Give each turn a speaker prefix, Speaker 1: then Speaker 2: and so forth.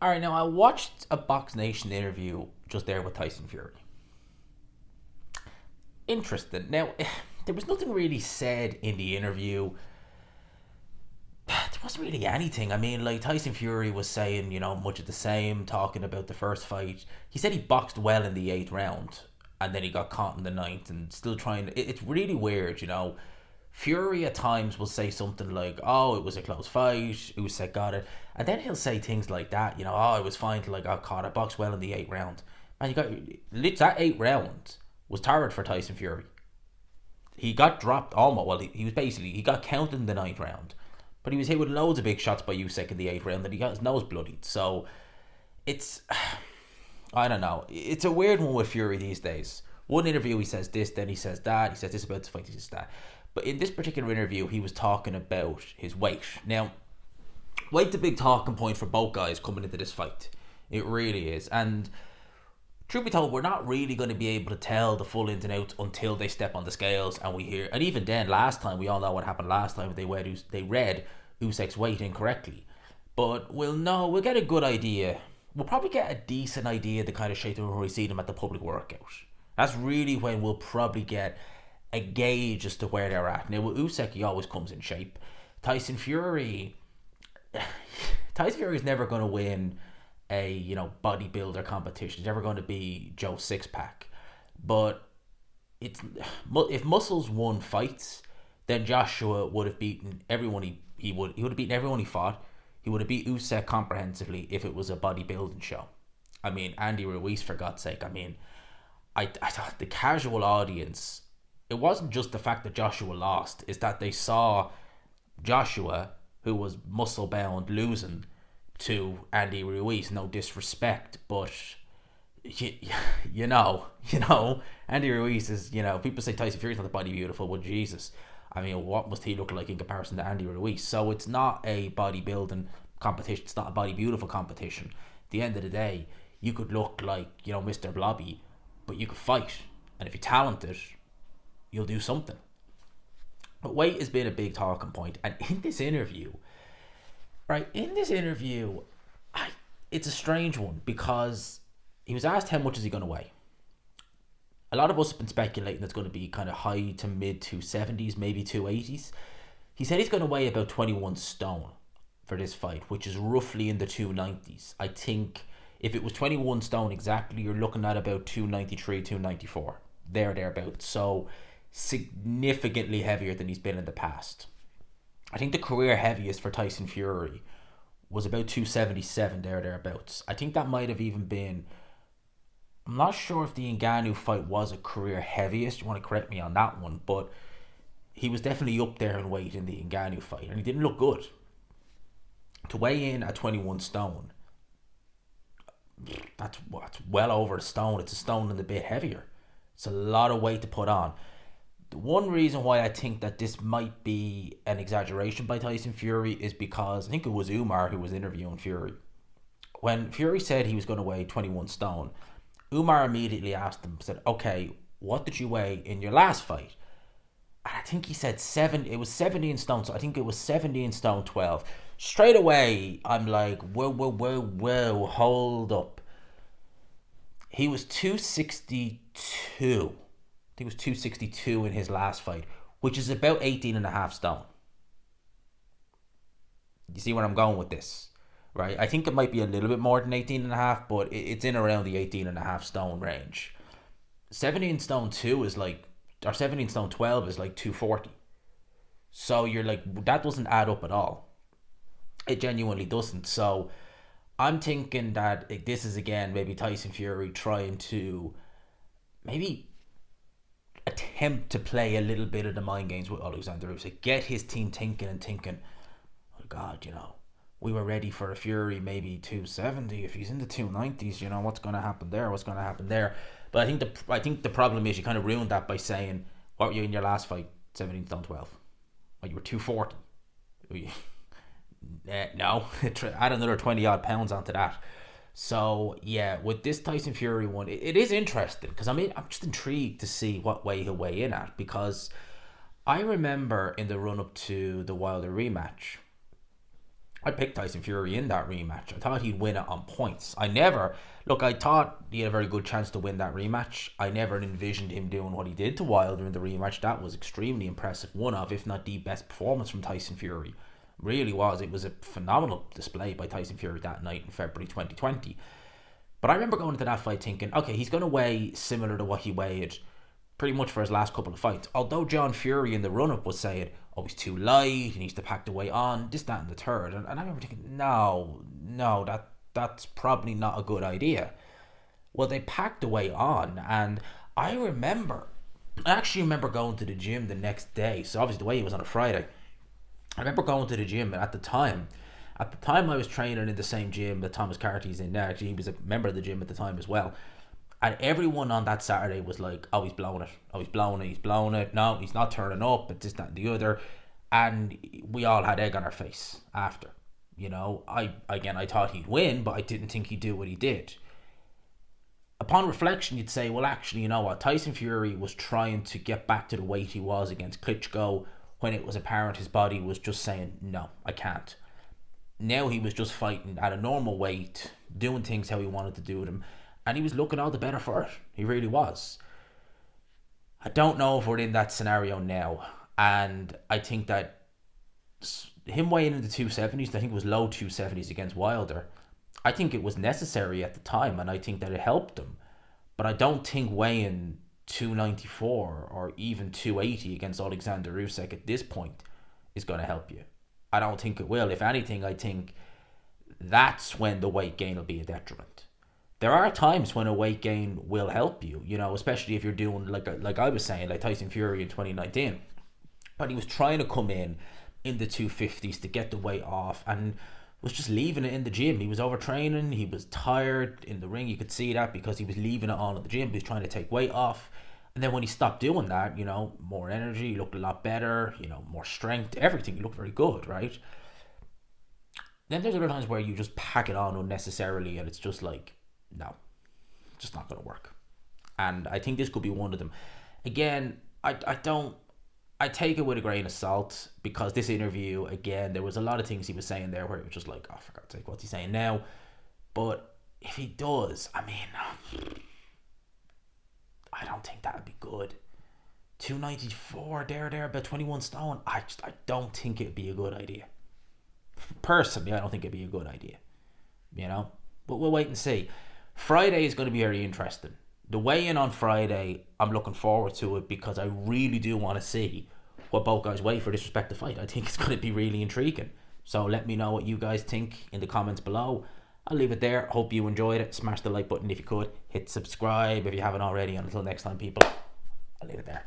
Speaker 1: All right, now I watched a Box Nation interview just there with Tyson Fury. Interesting. Now, there was nothing really said in the interview. There wasn't really anything. I mean, like Tyson Fury was saying, much of the same, talking about the first fight. He said he boxed well in the eighth round, and then he got caught in the ninth, and still trying. It's really weird. Fury at times will say something like, "Oh, it was a close fight. Usyk got it," and then he'll say things like that. "Oh, it was fine till I got caught. I boxed well in the eighth round." Man, that eighth round was tired for Tyson Fury. He got dropped almost. Well, he was basically he got counted in the ninth round, but he was hit with loads of big shots by Usyk in the eighth round, and he got his nose bloodied. So it's I don't know. It's a weird one with Fury these days. One interview he says this, then he says that. He says this about the fight, he says that. But in this particular interview, he was talking about his weight. Now, weight's a big talking point for both guys coming into this fight. It really is. And truth be told, we're not really going to be able to tell the full ins and outs until they step on the scales and we hear. And even then, last time, we all know what happened last time. They read Usyk's weight incorrectly. But we'll know, we'll get a good idea. We'll probably get a decent idea of the kind of shape when we see them at the public workout. That's really when we'll probably get a gauge as to where they're at. Now with Usyk, he always comes in shape. Tyson Fury is never going to win a bodybuilder competition. He's never going to be Joe Sixpack. But it's if muscles won fights, then Joshua would have beaten everyone. He would have beaten everyone he fought. He would have beat Usyk comprehensively if it was a bodybuilding show. I mean, Andy Ruiz, for God's sake. I mean, I thought the casual audience, it wasn't just the fact that Joshua lost, it's that they saw Joshua, who was muscle bound, losing to Andy Ruiz. No disrespect, but you know, Andy Ruiz is, people say Tyson Fury's not the body beautiful, but Jesus, I mean, what must he look like in comparison to Andy Ruiz? So it's not a bodybuilding competition. It's not a body beautiful competition. At the end of the day, you could look like, Mr. Blobby, but you could fight. And if you're talented, you'll do something. But weight has been a big talking point. And in this interview, it's a strange one because he was asked how much is he going to weigh. A lot of us have been speculating it's going to be kind of high to mid 270s, maybe 280s. He said he's going to weigh about 21 stone for this fight, which is roughly in the 290s. I think if it was 21 stone exactly, you're looking at about 293, 294. Thereabouts. So significantly heavier than he's been in the past. I think the career heaviest for Tyson Fury was about 277 thereabouts. I think that might have even been, I'm not sure if the Ngannou fight was a career heaviest. You want to correct me on that one, but he was definitely up there in weight in the Ngannou fight, and he didn't look good. To weigh in at 21 stone, that's well over a stone. It's a stone and a bit heavier. It's a lot of weight to put on. The one reason why I think that this might be an exaggeration by Tyson Fury is because I think it was Umar who was interviewing Fury. When Fury said he was going to weigh 21 stone, Umar immediately asked him, said, "Okay, what did you weigh in your last fight?" And I think he said it was 17 stone, so I think it was 17 stone 12. Straight away, I'm like, whoa, hold up. He was 262. I think it was 262 in his last fight, which is about 18 and a half stone. You see where I'm going with this, right? I think it might be a little bit more than 18 and a half, but it's in around the 18 and a half stone range. 17 stone 2 is like, or 17 stone 12 is like 240. So you're like, that doesn't add up at all. It genuinely doesn't. So I'm thinking that this is again maybe Tyson Fury trying to maybe attempt to play a little bit of the mind games with Alexander Usyk, get his team thinking, oh God, we were ready for a Fury maybe 270. If he's in the 290s, what's going to happen there? But I think the problem is you kind of ruined that by saying, what were you in your last fight? 17 stone 12. Oh, you were 240. No, add another 20 odd pounds onto that. So yeah, with this Tyson Fury one, it is interesting because I'm just intrigued to see what way he'll weigh in at, because I remember in the run up to the Wilder rematch, I picked Tyson Fury in that rematch. I thought he'd win it on points. I thought he had a very good chance to win that rematch. I never envisioned him doing what he did to Wilder in the rematch. That was extremely impressive. One of, if not the best performance from Tyson Fury. Really was. It was a phenomenal display by Tyson Fury that night in February 2020. But I remember going into that fight thinking, okay, he's going to weigh similar to what he weighed pretty much for his last couple of fights. Although John Fury in the run-up was saying, oh, he's too light, he needs to pack the weight on, this, that, and the third. And I remember thinking, no, that's probably not a good idea. Well, they packed the weight on, and I actually remember going to the gym the next day. So obviously the weight was on a Friday. I remember going to the gym, and at the time I was training in the same gym that Thomas Carty's in now. Actually, he was a member of the gym at the time as well. And everyone on that Saturday was like, oh, he's blowing it. Oh, he's blowing it. He's blowing it. No, he's not turning up. It's this, that, and the other. And we all had egg on our face after. I thought he'd win, but I didn't think he'd do what he did. Upon reflection, you'd say, well, actually, you know what? Tyson Fury was trying to get back to the weight he was against Klitschko when it was apparent his body was just saying, no, I can't. Now he was just fighting at a normal weight, doing things how he wanted to do them. And he was looking all the better for it. He really was. I don't know if we're in that scenario now. And I think that him weighing in the 270s, I think it was low 270s against Wilder, I think it was necessary at the time. And I think that it helped him. But I don't think weighing 294 or even 280 against Alexander Usyk at this point is going to help you. I don't think it will. If anything, I think that's when the weight gain will be a detriment. There are times when a weight gain will help you, especially if you're doing like I was saying, like Tyson Fury in 2019. But he was trying to come in the 250s to get the weight off and was just leaving it in the gym. He was overtraining, he was tired in the ring. You could see that because he was leaving it on at the gym. He was trying to take weight off. And then when he stopped doing that, more energy, he looked a lot better, more strength, everything. He looked very good, right? Then there's other times where you just pack it on unnecessarily and it's just like, no, just not going to work. And I think this could be one of them. Again, I take it with a grain of salt because this interview, again, there was a lot of things he was saying there where it was just like, oh, for God's sake, what's he saying now? But if he does, I don't think that would be good. 294, there, about 21 stone. I don't think it'd be a good idea. Personally, I don't think it'd be a good idea. But we'll wait and see. Friday is going to be very interesting. The weigh-in on Friday, I'm looking forward to it because I really do want to see what both guys weigh for this respective fight. I think it's going to be really intriguing. So let me know what you guys think in the comments below. I'll leave it there. Hope you enjoyed it. Smash the like button if you could. Hit subscribe if you haven't already. And until next time, people, I'll leave it there.